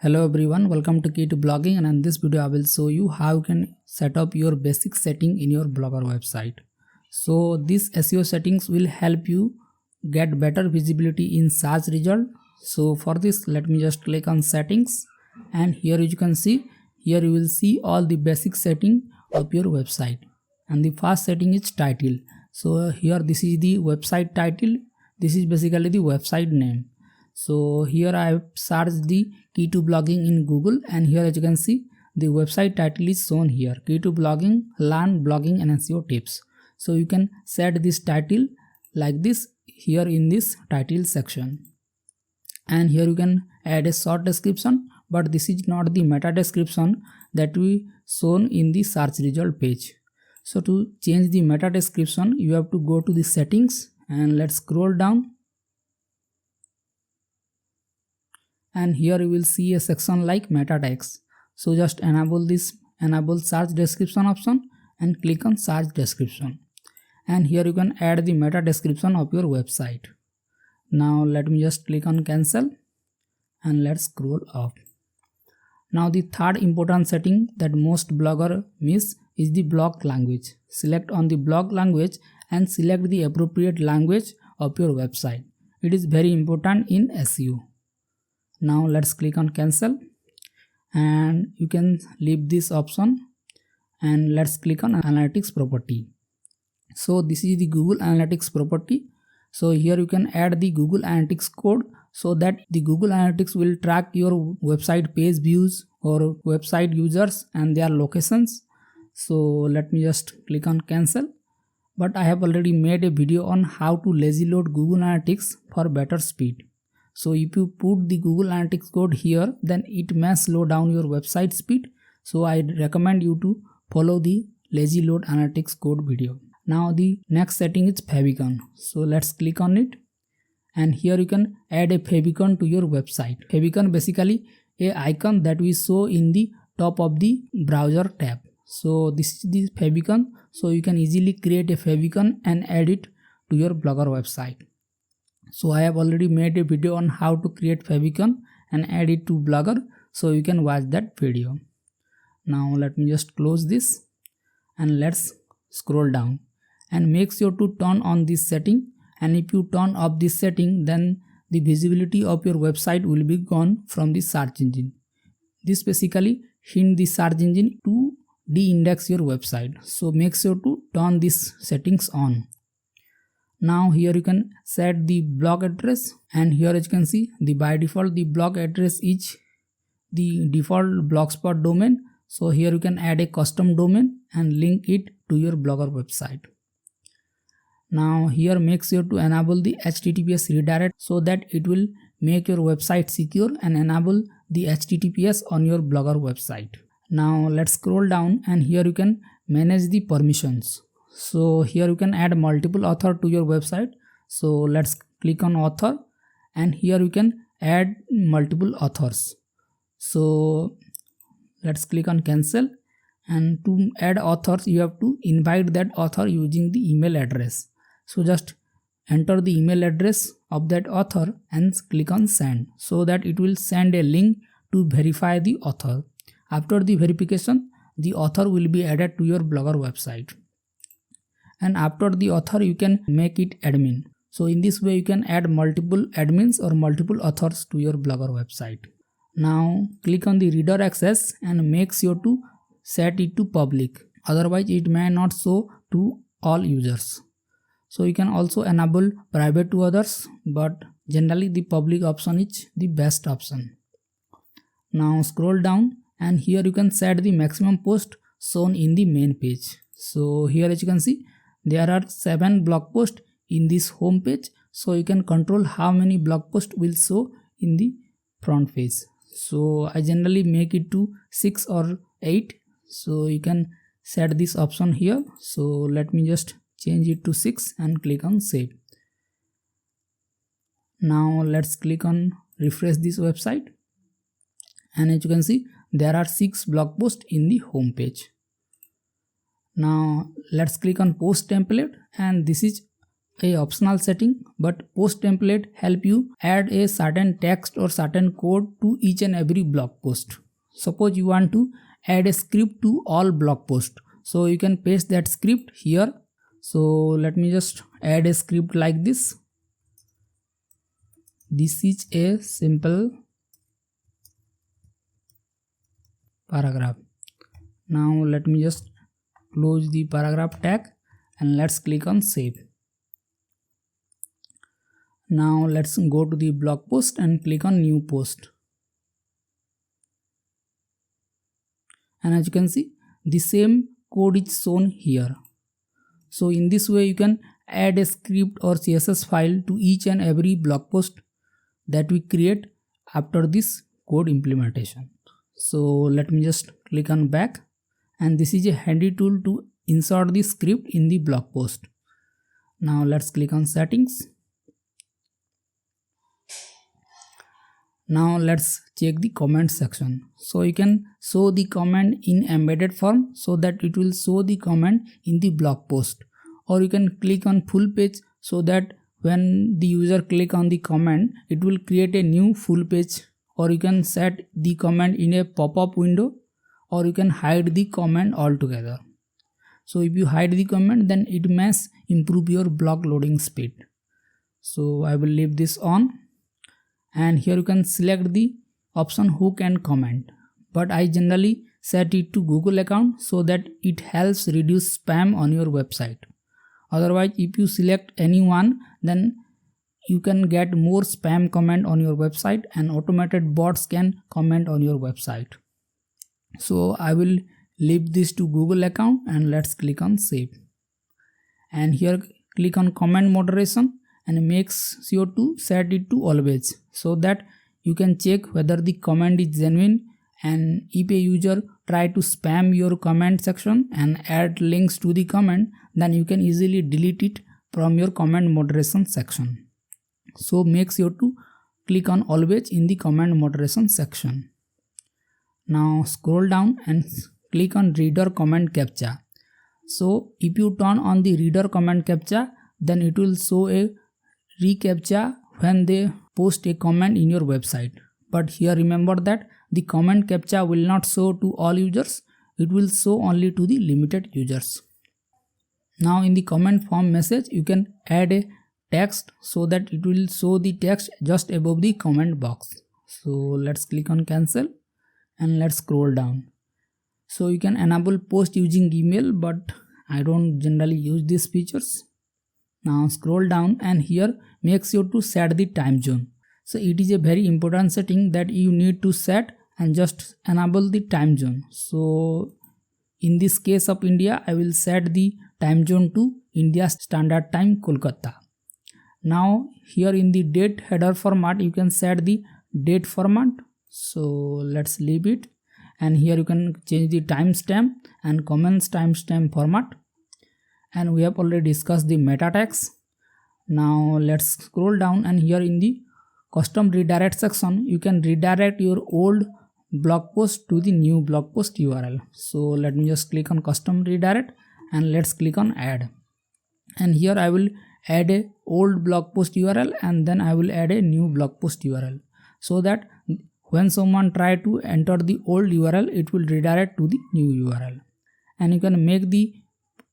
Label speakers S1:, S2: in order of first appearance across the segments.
S1: Hello everyone, welcome to Key to Blogging, and in this video I will show you how you can set up your basic setting in your Blogger website. So these SEO settings will help you get better visibility in search result. So for this, let me just click on settings, and here you can see, here you will see all the basic setting of your website. And the first setting is title. So here this is the website title, this is basically the website name. So here I have searched the Key to Blogging in Google, and here as you can see the website title is shown here, Key to Blogging, Learn Blogging and SEO Tips. So you can set this title like this here in this title section, and here you can add a short description, but this is not the meta description that we shown in the search result page. So to change the meta description, you have to go to the settings and let's scroll down. And here you will see a section like meta text. So just enable search description option and click on search description. And here you can add the meta description of your website. Now let me just click on cancel and let's scroll up. Now the third important setting that most blogger miss is the blog language. Select on the blog language and select the appropriate language of your website. It is very important in SEO. Now let's click on cancel, and you can leave this option, and let's click on analytics property. So this is the Google Analytics property. So here you can add the Google Analytics code so that the Google Analytics will track your website page views or website users and their locations. So let me just click on cancel. But I have already made a video on how to lazy load Google Analytics for better speed. So if you put the Google Analytics code here, then it may slow down your website speed. So I recommend you to follow the lazy load analytics code video. Now the next setting is favicon. So let's click on it, and here you can add a favicon to your website. Favicon basically a icon that we show in the top of the browser tab. So this is the favicon. So you can easily create a favicon and add it to your Blogger website. So I have already made a video on how to create favicon and add it to Blogger, so you can watch that video. Now let me just close this and let's scroll down, and make sure to turn on this setting, and if you turn off this setting, then the visibility of your website will be gone from the search engine. This basically hint the search engine to de-index your website, so make sure to turn these settings on. Now here you can set the blog address, and here as you can see by default the blog address is the default blogspot domain. So here you can add a custom domain and link it to your Blogger website. Now here make sure to enable the HTTPS redirect so that it will make your website secure and enable the HTTPS on your Blogger website. Now let's scroll down, and here you can manage the permissions. So here you can add multiple author to your website. So let's click on author, and here you can add multiple authors. So let's click on cancel, and to add authors you have to invite that author using the email address. So just enter the email address of that author and click on send, so that it will send a link to verify the author. After the verification, the author will be added to your Blogger website. And after the author, you can make it admin. So in this way you can add multiple admins or multiple authors to your Blogger website. Now click on the reader access and make sure to set it to public, otherwise it may not show to all users. So you can also enable private to others, but generally the public option is the best option. Now scroll down, and here you can set the maximum post shown in the main page. So here as you can see there are 7 blog posts in this home page, so you can control how many blog posts will show in the front page. So I generally make it to 6 or 8, so you can set this option here. So let me just change it to 6 and click on save. Now let's click on refresh this website, and as you can see there are 6 blog posts in the home page. Now let's click on post template, and this is a optional setting, but post template help you add a certain text or certain code to each and every blog post. Suppose you want to add a script to all blog posts, so you can paste that script here. So let me just add a script like this. This is a simple paragraph. Now let me just close the paragraph tag and let's click on save. Now let's go to the blog post and click on new post. And as you can see, the same code is shown here. So in this way you can add a script or CSS file to each and every blog post that we create after this code implementation. So let me just click on back, and this is a handy tool to insert the script in the blog post. Now let's click on settings. Now let's check the comment section. So you can show the comment in embedded form so that it will show the comment in the blog post, or you can click on full page so that when the user click on the comment it will create a new full page, or you can set the comment in a pop-up window, or you can hide the comment altogether. So if you hide the comment, then it may improve your blog loading speed. So I will leave this on, and here you can select the option hook and comment, but I generally set it to Google account so that it helps reduce spam on your website. Otherwise, if you select any one, then you can get more spam comment on your website, and automated bots can comment on your website. So I will leave this to Google account, and let's click on save. And here click on comment moderation and make sure to set it to always, so that you can check whether the comment is genuine, and if a user try to spam your comment section and add links to the comment, then you can easily delete it from your comment moderation section. So make sure to click on always in the comment moderation section. Now scroll down and click on reader comment captcha. So if you turn on the reader comment captcha, then it will show a reCAPTCHA when they post a comment in your website. But here remember that the comment captcha will not show to all users, it will show only to the limited users. Now in the comment form message you can add a text so that it will show the text just above the comment box. So let's click on cancel and let's scroll down. So you can enable post using email, but I don't generally use these features. Now scroll down, and here make sure to set the time zone. So it is a very important setting that you need to set, and just enable the time zone. So in this case of India, I will set the time zone to India Standard Time Kolkata. Now here in the date header format you can set the date format. So let's leave it, and here you can change the timestamp and comments timestamp format. And we have already discussed the meta tags. Now let's scroll down, and here in the custom redirect section you can redirect your old blog post to the new blog post URL. So let me just click on custom redirect and let's click on add. And here I will add a old blog post URL, and then I will add a new blog post URL, so that when someone try to enter the old URL, it will redirect to the new URL. And you can make the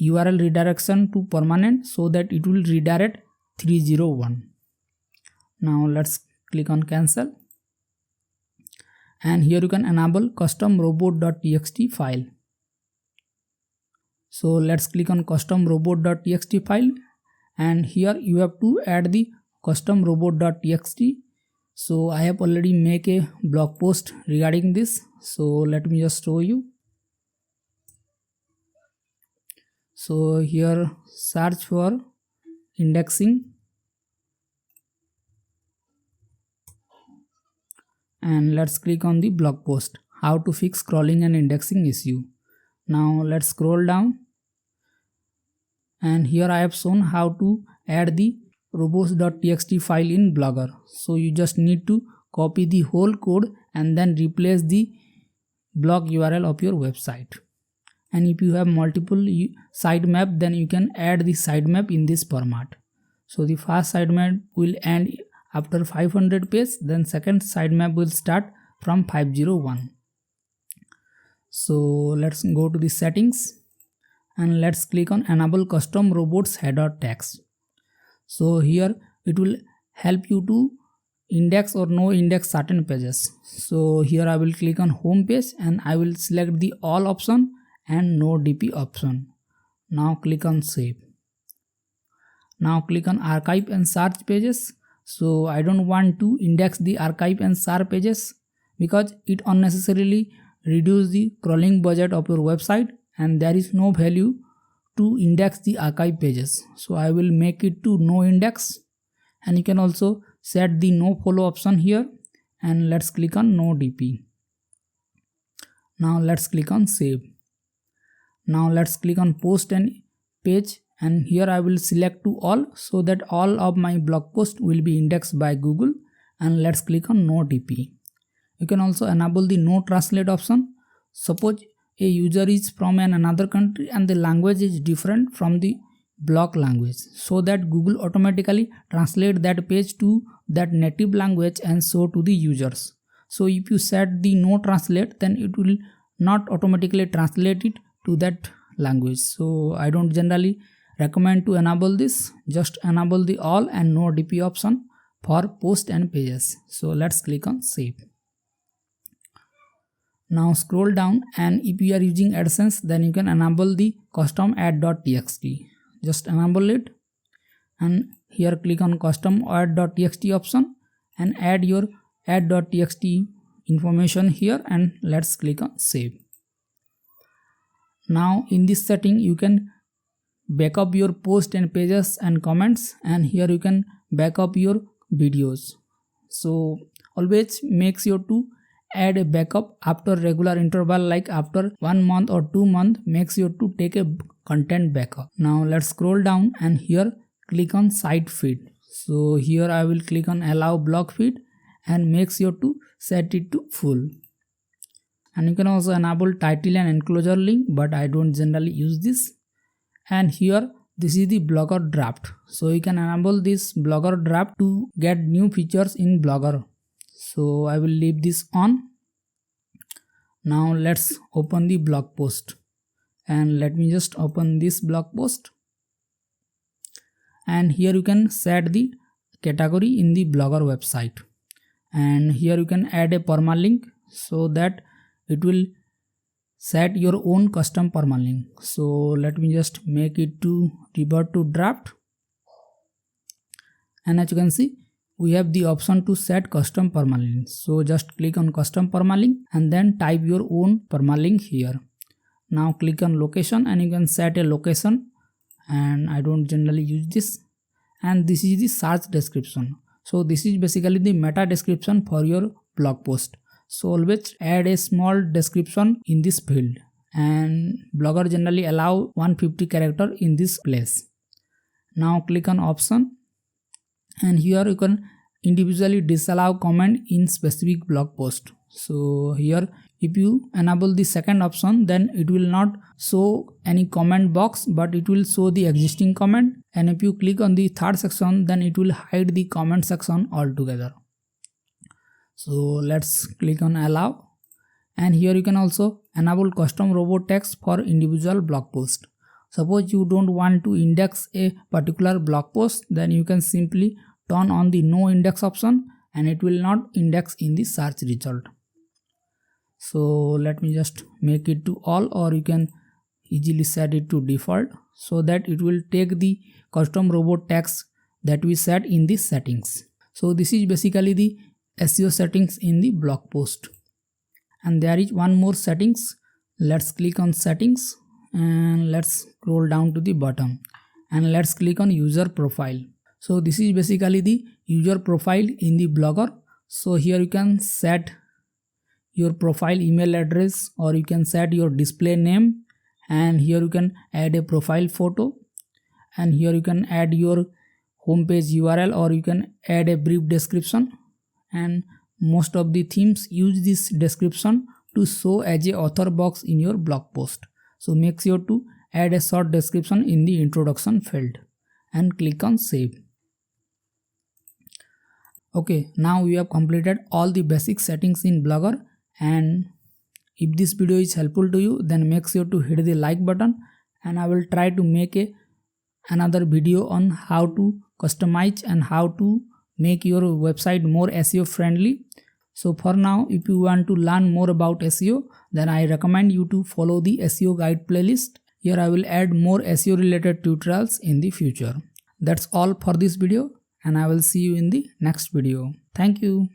S1: URL redirection to permanent so that it will redirect 301. Now let's click on cancel, and here you can enable custom robot.txt file. So let's click on custom robot.txt file, and here you have to add the custom robot.txt. So I have already make a blog post regarding this, so let me just show you. So here search for indexing, and let's click on the blog post, how to fix scrolling and indexing issue. Now let's scroll down, and here I have shown how to add the robots.txt file in Blogger. So you just need to copy the whole code and then replace the blog URL of your website. And if you have multiple sitemap, then you can add the sitemap in this format. So the first sitemap will end after 500 page, then second sitemap will start from 501. So let's go to the settings and let's click on enable custom robots header tags. So here it will help you to index or no index certain pages. So here I will click on home page and I will select the all option and no DP option. Now click on save. Now click on archive and search pages. So I don't want to index the archive and search pages because it unnecessarily reduce the crawling budget of your website and there is no value to index the archive pages. So I will make it to no index, and you can also set the no follow option here, and let's click on no DP. Now let's click on save. Now let's click on post and page, and here I will select to all so that all of my blog posts will be indexed by Google, and let's click on no DP. You can also enable the no translate option. Suppose a user is from another country and the language is different from the blog language, so that Google automatically translate that page to that native language and show to the users. So if you set the no translate, then it will not automatically translate it to that language. So I don't generally recommend to enable this. Just enable the all and no DP option for post and pages. So let's click on save. Now scroll down, and if you are using AdSense, then you can enable the custom ad.txt. Just enable it, and here click on custom ad.txt option and add your ad.txt information here, and let's click on save. Now in this setting you can backup your post and pages and comments, and here you can backup your videos. So always make sure to add a backup after regular interval, like after 1 month or 2 months. Make sure to take a content backup. Now let's scroll down, and here click on site feed. So here I will click on allow blog feed and make sure to set it to full. And you can also enable title and enclosure link, but I don't generally use this. And here this is the Blogger draft. So you can enable this Blogger draft to get new features in Blogger. So I will leave this on. Now let's open the blog post, and let me just open this blog post, and here you can set the category in the Blogger website, and here you can add a permalink so that it will set your own custom permalink. So let me just make it to revert to draft, and as you can see we have the option to set custom permalink. So just click on custom permalink and then type your own permalink here. Now click on location, and you can set a location, and I don't generally use this. And this is the search description. So this is basically the meta description for your blog post. So always add a small description in this field, and Blogger generally allow 150 character in this place. Now click on option, and here you can individually disallow comment in specific blog post. So here if you enable the second option, then it will not show any comment box, but it will show the existing comment. And if you click on the third section, then it will hide the comment section altogether. So let's click on allow, and here you can also enable custom robot text for individual blog post. Suppose you don't want to index a particular blog post, then you can simply turn on the no index option, and it will not index in the search result. So let me just make it to all, or you can easily set it to default so that it will take the custom robot text that we set in the settings. So this is basically the SEO settings in the blog post. And there is one more settings. Let's click on settings, and let's scroll down to the bottom, and let's click on user profile. So this is basically the user profile in the Blogger. So here you can set your profile email address, or you can set your display name, and here you can add a profile photo, and here you can add your homepage URL, or you can add a brief description. And most of the themes use this description to show as a author box in your blog post. So make sure to add a short description in the introduction field and click on save. Okay, now we have completed all the basic settings in Blogger, and if this video is helpful to you, then make sure to hit the like button, and I will try to make another video on how to customize and how to make your website more SEO friendly. So for now, if you want to learn more about SEO, then I recommend you to follow the SEO guide playlist. Here I will add more SEO related tutorials in the future. That's all for this video, and I will see you in the next video. Thank you.